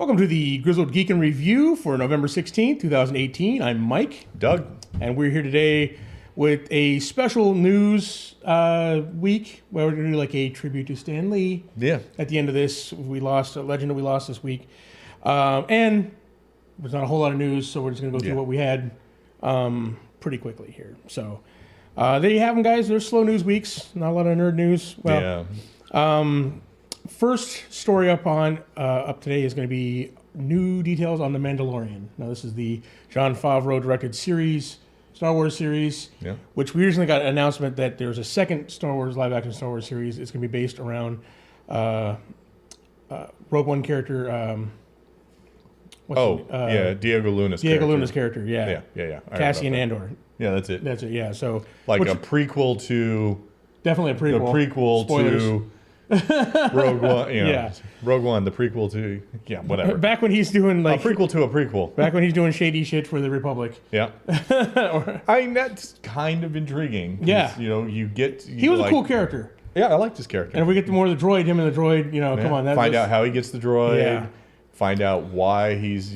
Welcome to the Grizzled Geek and Review for November 16th, 2018. I'm Mike. Doug. And we're here today with a special news week where we're going to do like a tribute to Stan Lee. Yeah. At the end of this, we lost a legend that we lost this week. And there's not a whole lot of news, so we're just going to go through what we had pretty quickly here. So there you have them, guys. There's slow news weeks. Not a lot of nerd news. Well, first story up today is going to be new details on the Mandalorian. Now, this is the Jon Favreau directed series, Star Wars series, which we recently got an announcement that there's a second live action Star Wars series. It's going to be based around Rogue One character. Diego Luna's character. Yeah. Cassian Andor. Yeah, that's it. Yeah. So a prequel to definitely a prequel. The prequel Spoilers. to Rogue One. Rogue One, the prequel to whatever. Back when he's doing a prequel to a prequel. Back when he's doing shady shit for the Republic. Yeah. I mean, that's kind of intriguing. Yeah. He was a cool character. Yeah, I liked his character. And if we get more of the droid, him and the droid, come on. Find out how he gets the droid. Yeah. Find out why he's,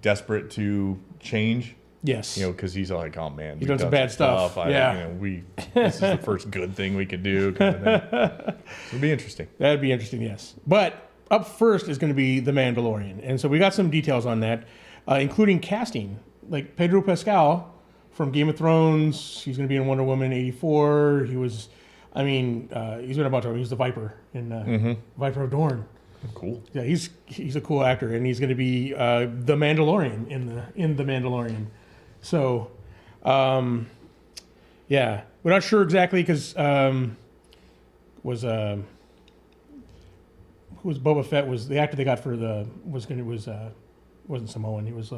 desperate to change. Yes. Because he's like, oh man, he's done some bad stuff. This is the first good thing we could do. Kind of thing. So it'd be interesting. That'd be interesting, yes. But up first is going to be The Mandalorian. And so we got some details on that, including casting. Like Pedro Pascal from Game of Thrones, he's going to be in Wonder Woman 84. He was, he's been about to, he's the Viper in Viper of Dorne. Cool. Yeah, he's a cool actor, and he's going to be the Mandalorian in the Mandalorian. So, we're not sure exactly because who was Boba Fett was the actor they got for wasn't Samoan. He was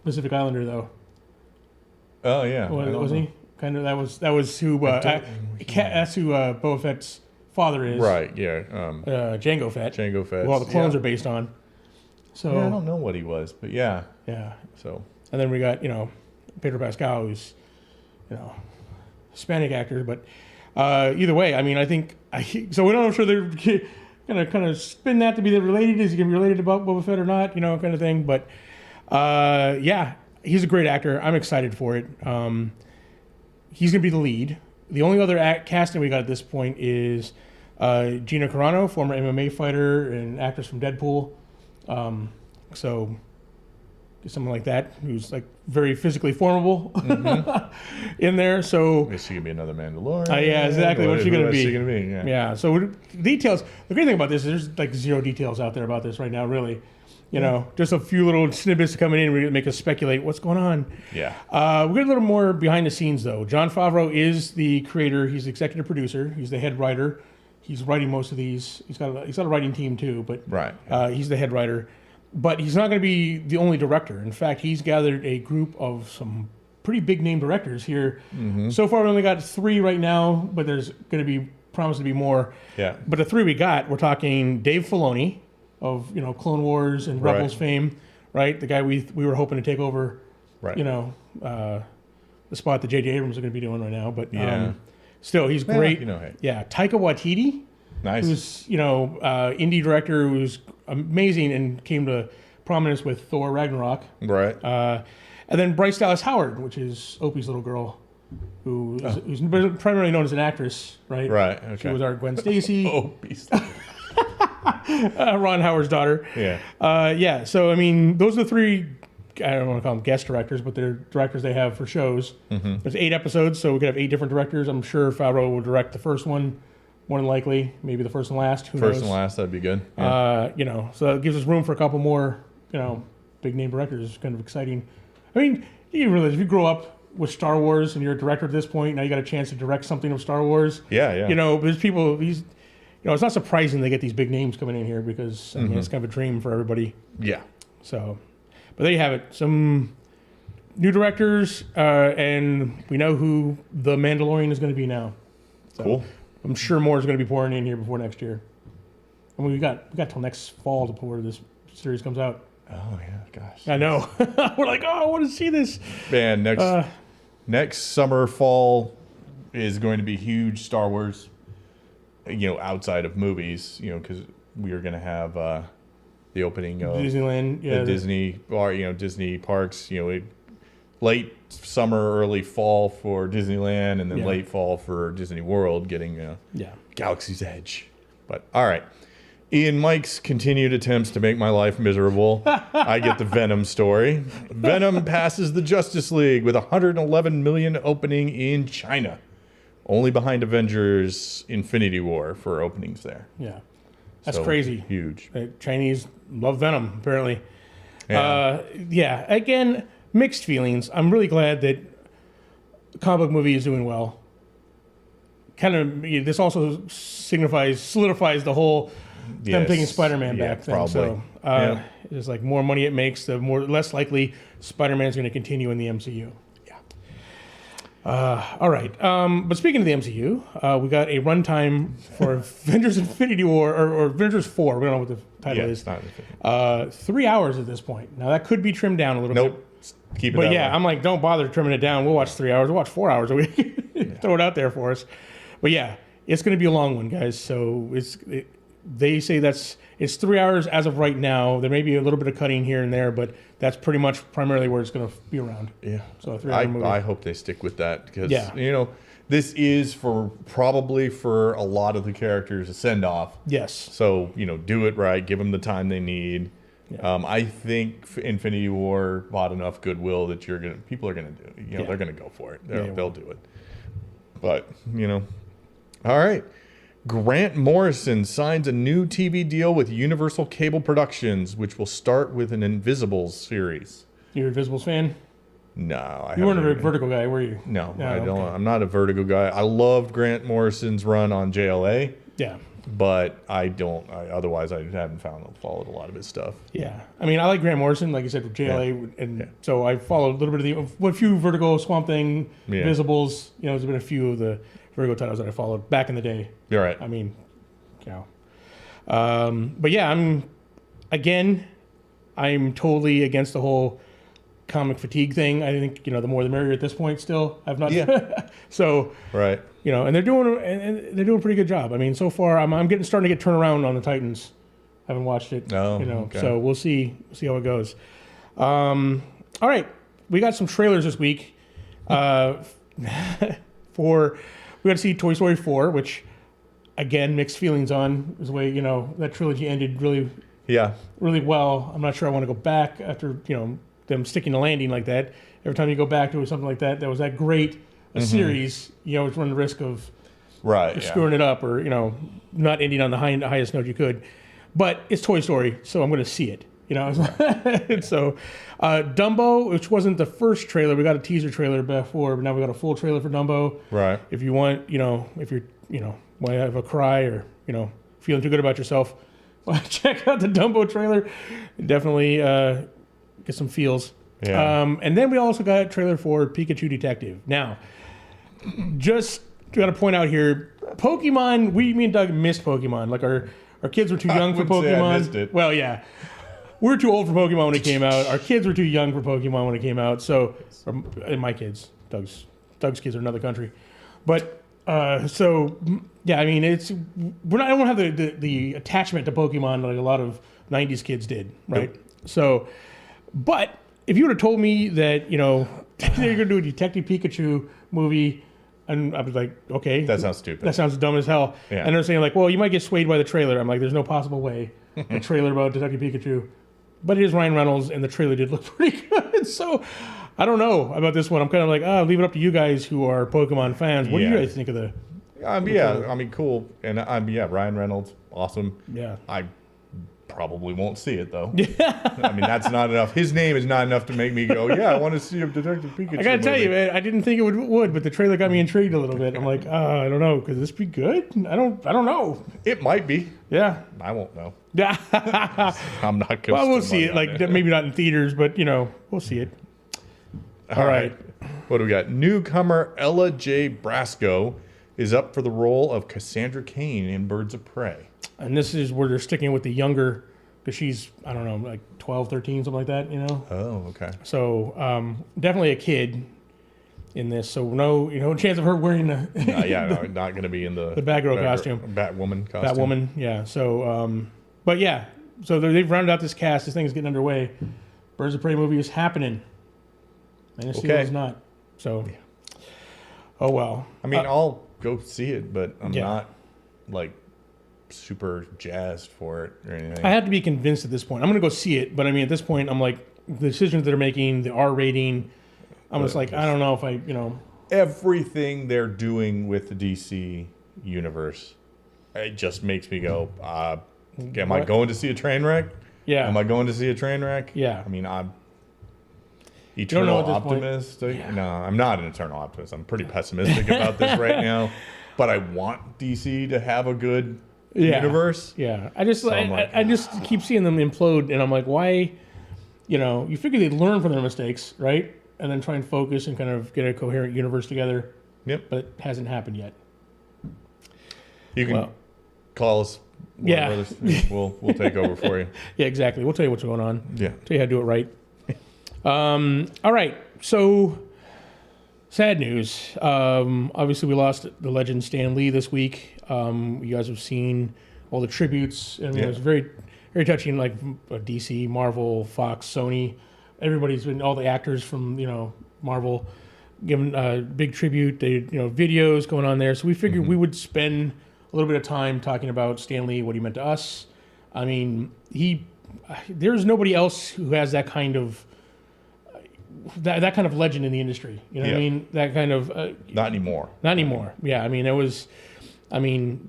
Pacific Islander though. Oh yeah, wasn't he? Kind of that was who that's who Boba Fett's father is. Right. Yeah. Jango Fett. Who all the clones are based on. So I don't know what he was, but yeah. Yeah. So and then we got Pedro Pascal, who's Hispanic actor, but either way, I think so. We don't know if they're gonna kind of spin that to be related. Is he gonna be related to Boba Fett or not? Kind of thing. But he's a great actor. I'm excited for it. He's gonna be the lead. The only other casting we got at this point is Gina Carano, former MMA fighter and actress from Deadpool. So someone like that who's like very physically formable in there. So is she gonna be another Mandalorian? Yeah, exactly. What's she gonna be? Yeah. So details. The great thing about this is there's like zero details out there about this right now. Really, just a few little snippets coming in to make us speculate what's going on. Yeah. We got a little more behind the scenes though. Jon Favreau is the creator. He's the executive producer. He's the head writer. He's writing most of these. He's got a writing team too, but he's the head writer. But he's not going to be the only director. In fact, he's gathered a group of some pretty big name directors here. So far, we only got 3 right now, but there's going to be promised to be more. Yeah. But the 3 we got, we're talking Dave Filoni of Clone Wars and Rebels fame, right? The guy we were hoping to take over, the spot that J.J. Abrams is going to be doing right now. But still, he's great. Yeah, Taika Waititi. Nice. Who's indie director who's amazing and came to prominence with Thor Ragnarok. Right. And then Bryce Dallas Howard, which is Opie's little girl, who's primarily known as an actress, right? Right. Okay. She was our Gwen Stacy. Opie's. Ron Howard's daughter. Yeah. So those are the 3. I don't want to call them guest directors, but they're directors they have for shows. There's 8 episodes, so we could have 8 different directors. I'm sure Favreau will direct the first one. More than likely, maybe the first and last. Who knows? First and last, that'd be good. Yeah. So it gives us room for a couple more, big name directors. It's kind of exciting. You realize if you grow up with Star Wars and you're a director at this point, now you got a chance to direct something of Star Wars. Yeah. There's people. It's not surprising they get these big names coming in here because it's kind of a dream for everybody. Yeah. So, but there you have it. Some new directors, and we know who the Mandalorian is going to be now. So, cool. I'm sure more is going to be pouring in here before next year. We got till next fall before this series comes out. Oh yeah, gosh. I know. We're like, I want to see this. Man, next summer, fall is going to be huge Star Wars. Outside of movies, because we are going to have the opening of Disneyland, the Disney, or Disney parks. Late summer, early fall for Disneyland, and then late fall for Disney World, getting Galaxy's Edge. But all right. In Mike's continued attempts to make my life miserable, I get the Venom story. Venom passes the Justice League with $111 million opening in China, only behind Avengers Infinity War for openings there. Yeah, that's crazy. Huge. Chinese love Venom, apparently. Yeah. Again, mixed feelings. I'm really glad that the comic book movie is doing well. Kind of, this also solidifies the whole them taking Spider-Man back thing. Probably. So it's like more money it makes, the less likely Spider-Man's going to continue in the MCU. Yeah. All right. But speaking of the MCU, we got a runtime for Avengers Infinity War or Avengers 4. We don't know what the title is. Not 3 hours at this point. Now that could be trimmed down a little bit. Nope. Keep it. But yeah, I'm like, don't bother trimming it down. We'll watch 3 hours. We'll watch 4 hours. Throw it out there for us. But yeah, it's going to be a long one, guys. So they say it's 3 hours as of right now. There may be a little bit of cutting here and there, but that's pretty much primarily where it's going to be around. Yeah. So a 3 hour movie. I hope they stick with that because this is probably for a lot of the characters a send off. Yes. So do it right. Give them the time they need. Yeah. I think Infinity War bought enough goodwill that people are gonna do it. They're gonna go for it. They'll do it. But all right. Grant Morrison signs a new TV deal with Universal Cable Productions, which will start with an Invisibles series. You're a Invisibles fan? No, you weren't a Vertigo guy, were you? No, I don't. Okay. I'm not a Vertigo guy. I loved Grant Morrison's run on JLA. Yeah. But otherwise, I haven't followed a lot of his stuff. Yeah. I mean, I like Grant Morrison, like you said, with JLA. And so I followed a little bit of a few Vertigo, Swamp Thing, Invisibles. There's been a few of the Vertigo titles that I followed back in the day. You're right. I mean, but yeah, I'm totally against the whole comic fatigue thing. I think, the more the merrier at this point still. I've not. Yeah. So. Right. And they're doing a pretty good job. I mean, so far I'm starting to get turned around on the Titans. I haven't watched it. Okay. So we'll see how it goes. All right, we got some trailers this week. We got to see Toy Story 4, which again mixed feelings on. Is the way that trilogy ended really well. I'm not sure I want to go back after them sticking the landing like that. Every time you go back to something like that was that great. A series, you always run the risk of screwing it up or, not ending on the highest note you could. But it's Toy Story, so I'm going to see it. So Dumbo, which wasn't the first trailer, we got a teaser trailer before, but now we got a full trailer for Dumbo. Right. If you want, if you're, want to have a cry or, feeling too good about yourself, check out the Dumbo trailer. Definitely get some feels. Yeah. And then we also got a trailer for Pikachu Detective. Now, just got to point out here, Pokemon, me and Doug missed Pokemon. Like our kids were too young for Pokemon. Say I missed it. Well, yeah. We're too old for Pokemon when it came out. Our kids were too young for Pokemon when it came out. So, and my kids, Doug's kids are another country. But, I mean, I don't have the attachment to Pokemon like a lot of 90s kids did, right? Nope. So, but if you would have told me that, they're going to do a Detective Pikachu movie, and I was like, okay. That sounds stupid. That sounds dumb as hell. Yeah. And they're saying like, well, you might get swayed by the trailer. I'm like, there's no possible way. A trailer about Detective Pikachu. But it is Ryan Reynolds, and the trailer did look pretty good. So I don't know about this one. I'm kind of like, leave it up to you guys who are Pokemon fans. What do you guys think of the cool. And Ryan Reynolds, awesome. Yeah. I probably won't see it though. I mean, that's not enough. His name is not enough to make me go, I want to see a Detective Pikachu. I gotta tell you, man, I didn't think it would, but the trailer got me intrigued a little bit. I'm like, I don't know, could this be good? I don't know. It might be. Yeah. I won't know. Yeah. I'm not going. Well, we'll see it. Like maybe not in theaters, but we'll see it. All right. What do we got? Newcomer Ella J. Brasco is up for the role of Cassandra Cain in Birds of Prey. And this is where they're sticking with the younger, because she's, I don't know, like 12, 13, something like that, Oh, okay. So definitely a kid in this. So no chance of her wearing the... not going to be in the Batgirl costume. Batwoman costume. Batwoman, yeah. So, but yeah, So they've rounded out this cast. This thing is getting underway. Birds of Prey movie is happening. Man of Steel is not. So, oh well. I mean, I'll go see it, but I'm not like super jazzed for it or anything. I have to be convinced at this point. I'm going to go see it, but I mean, at this point, I'm like, the decisions that they're making, the R rating, I'm just like, I don't know if I, Everything they're doing with the DC universe, it just makes me go, am I going to see a train wreck? Yeah. Am I going to see a train wreck? Yeah. I mean, I'm eternal optimist. Yeah. No, I'm not an eternal optimist. I'm pretty pessimistic about this right now, but I want DC to have a good universe. Yeah. I just keep seeing them implode, and I'm like, why? You figure they'd learn from their mistakes, right? And then try and focus and kind of get a coherent universe together. Yep. But it hasn't happened yet. You can call us. Yeah. We'll take over for you. Yeah, exactly. We'll tell you what's going on. Yeah. Tell you how to do it right. All right. So, sad news. Obviously, we lost the legend Stan Lee this week. You guys have seen all the tributes. I mean, it was very, very touching, like DC, Marvel, Fox, Sony. Everybody's been, all the actors from, Marvel, giving big tribute. They, videos going on there. So we figured we would spend a little bit of time talking about Stan Lee, what he meant to us. I mean, there's nobody else who has that kind of that kind of legend in the industry. You know what I mean? That kind of not anymore. Not anymore. Yeah, I mean,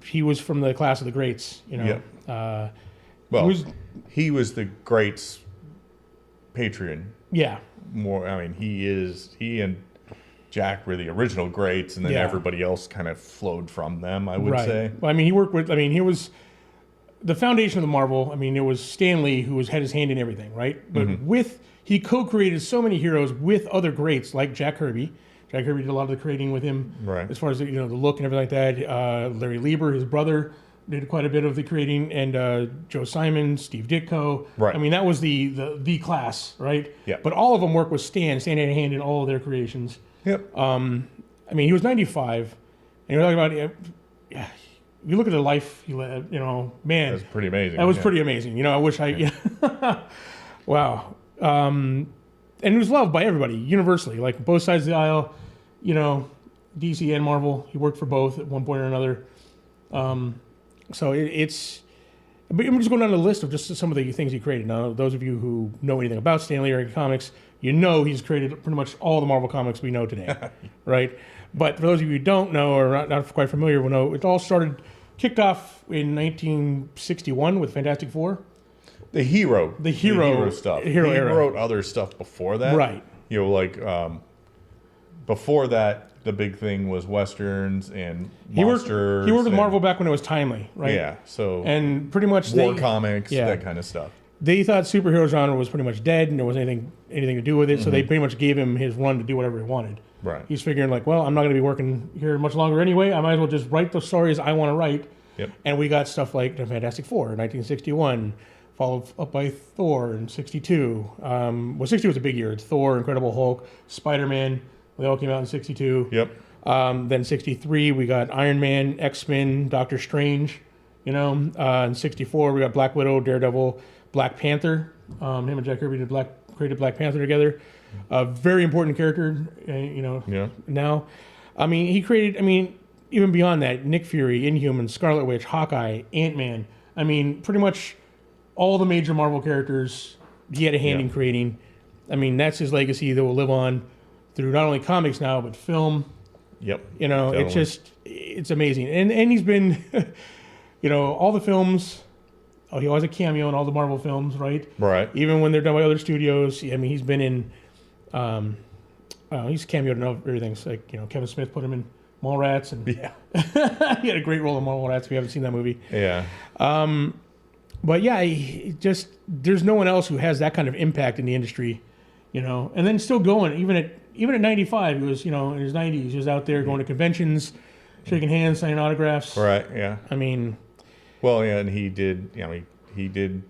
he was from the class of the greats. He was the greats patron. Yeah. More. I mean, he and Jack were the original greats, and then everybody else kind of flowed from them, I would say. Well, I mean, he was the foundation of the Marvel. I mean, it was Stan Lee who had his hand in everything, right? But he co-created so many heroes with other greats like Jack Kirby. Jack Kirby did a lot of the creating with him, as far as the look and everything like that. Larry Lieber, his brother, did quite a bit of the creating, and Joe Simon, Steve Ditko. Right. I mean, that was the class, right? Yeah. But all of them worked with Stan. Stan had a hand in all of their creations. Yep. I mean, he was 95, and you're talking about, you look at the life he led, man. That's pretty amazing. That was pretty amazing. I wish wow. And he was loved by everybody, universally, like both sides of the aisle, DC and Marvel. He worked for both at one point or another. So it's, I'm just going down the list of just some of the things he created. Now, those of you who know anything about Stan Lee or comics, he's created pretty much all the Marvel comics we know today, right? But for those of you who don't know or not quite familiar, will know it all kicked off in 1961 with Fantastic Four. The hero stuff. He era. wrote other stuff before that, right? Before that, the big thing was westerns and monsters. He worked with Marvel back when it was timely, right? Yeah. So and pretty much war comics, that kind of stuff. They thought superhero genre was pretty much dead, and there wasn't anything to do with it. So they pretty much gave him his run to do whatever he wanted. Right. He's figuring like, well, I'm not going to be working here much longer anyway. I might as well just write the stories I want to write. Yep. And we got stuff like the Fantastic Four in 1961, followed up by Thor in 62. 62 was a big year. It's Thor, Incredible Hulk, Spider-Man. They all came out in 62. Yep. Then 63, we got Iron Man, X-Men, Doctor Strange. In 64, we got Black Widow, Daredevil, Black Panther. Him and Jack Kirby created Black Panther together. A very important character, now. I mean, he created, even beyond that, Nick Fury, Inhuman, Scarlet Witch, Hawkeye, Ant-Man. I mean, pretty much all the major Marvel characters he had a hand in creating. I mean, that's his legacy that will live on through not only comics now, but film. Yep. It's amazing. And he's been, all the films. Oh, he always has a cameo in all the Marvel films, right? Right. Even when they're done by other studios. I mean, he's been in, he's cameoed in everything. It's like, Kevin Smith put him in Mallrats. And he had a great role in Mallrats if you haven't seen that movie. Yeah. But yeah, there's no one else who has that kind of impact in the industry, and then still going, even at 95, he was, in his 90s, he was out there going to conventions, shaking hands, signing autographs. Right. Yeah. I mean, well, yeah, and he did, he did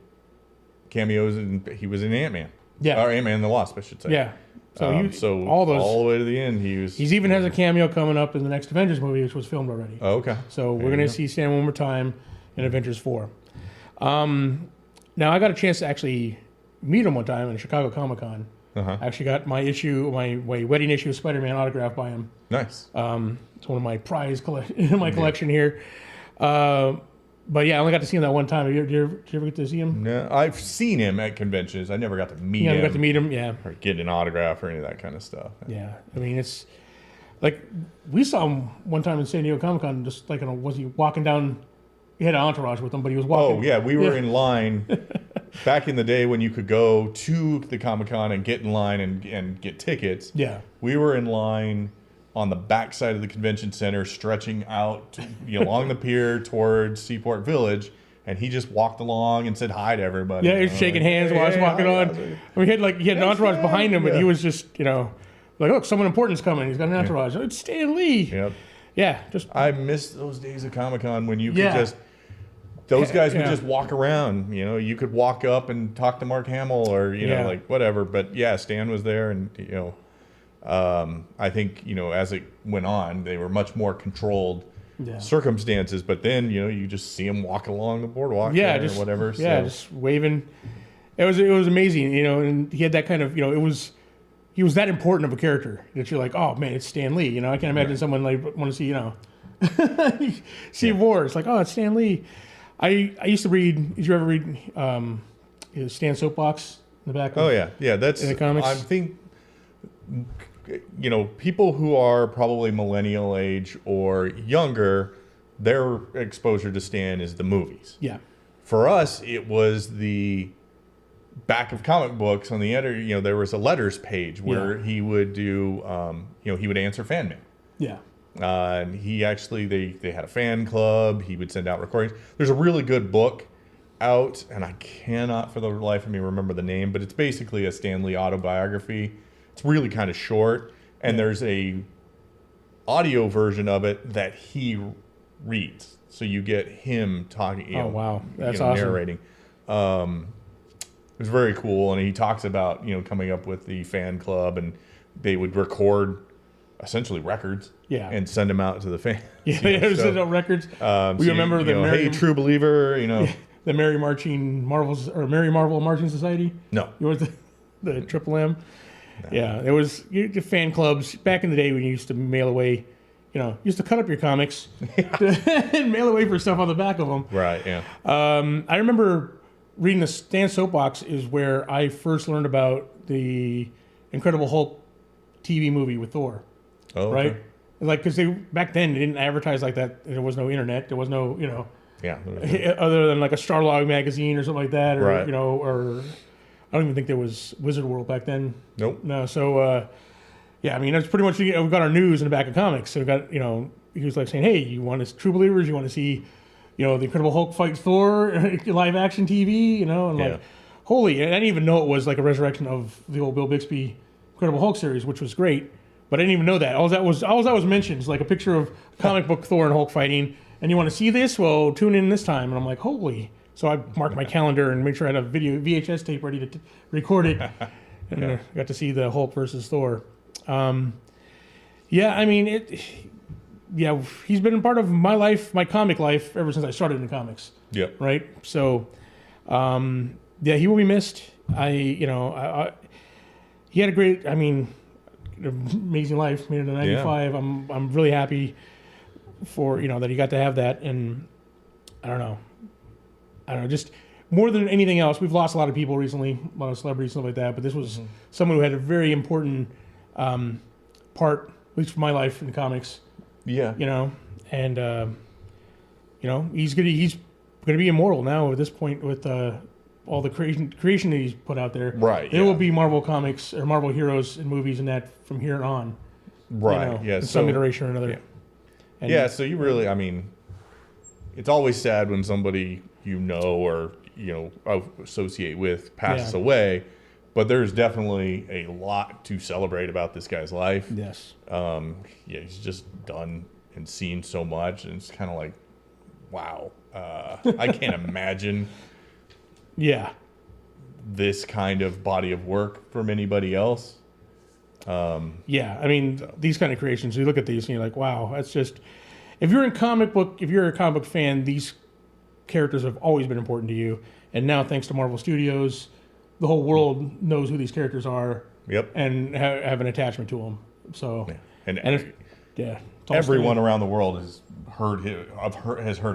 cameos, and he was in Ant-Man. Yeah. Or Ant-Man and the Wasp, I should say. Yeah. So all the way to the end, he's even has a cameo coming up in the next Avengers movie, which was filmed already. Oh, okay. So we're going to see Stan one more time in Avengers 4. Now, I got a chance to actually meet him one time in Chicago Comic-Con. Uh-huh. I actually got my wedding issue of Spider-Man autographed by him. Nice. It's one of my in my collection here. But yeah, I only got to see him that one time. Did you ever get to see him? No, I've seen him at conventions. I never got to meet him. Yeah, I got to meet him. Yeah, or get an autograph or any of that kind of stuff. Yeah, I mean, it's like we saw him one time in San Diego Comic Con. Just like, was he walking down? He had an entourage with him, but he was walking. Oh yeah, we were in line back in the day when you could go to the Comic Con and get in line and get tickets. Yeah, we were in line on the back side of the convention center, stretching out along the pier towards Seaport Village, and he just walked along and said hi to everybody. Yeah, he was shaking hands while I was walking on. I mean, he had an entourage behind him, but he was just like, look, someone important's coming. He's got an entourage. It's Stan Lee. Yep. Yeah, just I miss those days of Comic-Con when you could just. Those guys would just walk around. You could walk up and talk to Mark Hamill or like whatever. But yeah, Stan was there, and I think as it went on, they were much more controlled circumstances. But then you just see him walking along the boardwalk, or whatever. Yeah, just waving. It was amazing, and he had that kind of he was that important of a character that you're like, oh man, it's Stan Lee. I can't imagine someone like want to see see War. It's like, oh, it's Stan Lee. I used to read. Did you ever read Stan Soapbox in the back? Oh yeah. That's in the comics. I think people who are probably millennial age or younger, their exposure to Stan is the movies. Yeah. For us, it was the back of comic books on the end. There was a letters page where he would do. He would answer fan mail. Yeah. And he actually, they had a fan club. He would send out recordings. There's a really good book out, and I cannot for the life of me remember the name, but it's basically a Stan Lee autobiography. It's really kind of short, and there's a audio version of it that he reads. So you get him talking. Oh wow, that's awesome. Narrating. It was very cool, and he talks about coming up with the fan club, and they would record essentially records, and send them out to the fans. Send out records. We remember the Hey True Believer, the Merry Marvel Marching Society. No, it was the Triple M. No. Yeah, it was the fan clubs back in the day when you used to mail away. You used to cut up your comics and mail away for stuff on the back of them. Right. Yeah. I remember reading the Stan Soapbox is where I first learned about the Incredible Hulk TV movie with Thor. Oh, right. Okay. Like, because back then they didn't advertise like that. There was no internet. There was no, other than like a Starlog magazine or something like that, or right. Or I don't even think there was Wizard World back then. Nope. No. So, I mean, that's pretty much we got our news in the back of comics. So we got he was like saying, hey, you want to see True Believers? You want to see, the Incredible Hulk fight Thor live action TV? And like, holy! And I didn't even know it was like a resurrection of the old Bill Bixby Incredible Hulk series, which was great. But I didn't even know that. All that was mentioned is like a picture of comic book Thor and Hulk fighting. And you want to see this? Well, tune in this time. And I'm like, holy. So I marked my calendar and made sure I had a VHS tape ready to record it. And I got to see the Hulk versus Thor. I mean, he's been a part of my life, my comic life, ever since I started in comics. Yep. Right? So, he will be missed. He had a great, amazing life, made it in 95. I'm really happy for that he got to have that, and I don't know, just more than anything else, we've lost a lot of people recently, a lot of celebrities, stuff like that, but this was someone who had a very important part, at least for my life in comics. And he's gonna be immortal now at this point with all the creation that he's put out there. Right. There will be Marvel comics or Marvel heroes and movies and that from here on. Right. In some iteration or another. Yeah. So you really, it's always sad when somebody or associate with passes away, but there's definitely a lot to celebrate about this guy's life. Yes. He's just done and seen so much, and it's kind of like, wow. I can't imagine. Yeah. This kind of body of work from anybody else. These kind of creations, you look at these and you're like, wow, that's just, if you're a comic book fan, these characters have always been important to you. And now, thanks to Marvel Studios, the whole world knows who these characters are. Yep. And have an attachment to them. So, everyone around the world has heard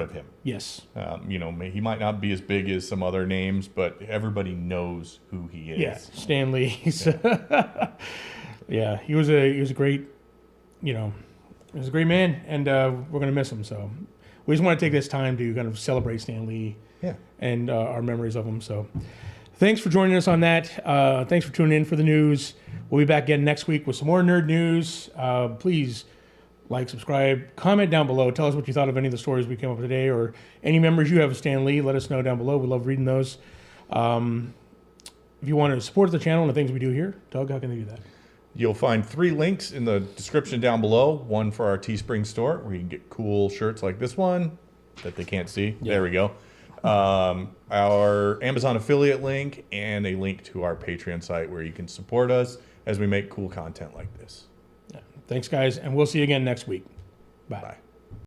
of him. Yes. He might not be as big as some other names, but everybody knows who he is. Yeah, Stan Lee. He was a great, he was a great man, and we're gonna miss him. So, we just want to take this time to kind of celebrate Stan Lee. Yeah. And our memories of him. So, thanks for joining us on that. Thanks for tuning in for the news. We'll be back again next week with some more nerd news. Please like, subscribe, comment down below. Tell us what you thought of any of the stories we came up with today, or any memories you have of Stan Lee. Let us know down below. We love reading those. If you want to support the channel and the things we do here, Doug, how can they do that? You'll find 3 links in the description down below. One for our Teespring store, where you can get cool shirts like this one that they can't see. Yeah. There we go. Our Amazon affiliate link, and a link to our Patreon site where you can support us as we make cool content like this. Yeah. Thanks, guys, and we'll see you again next week. Bye. Bye.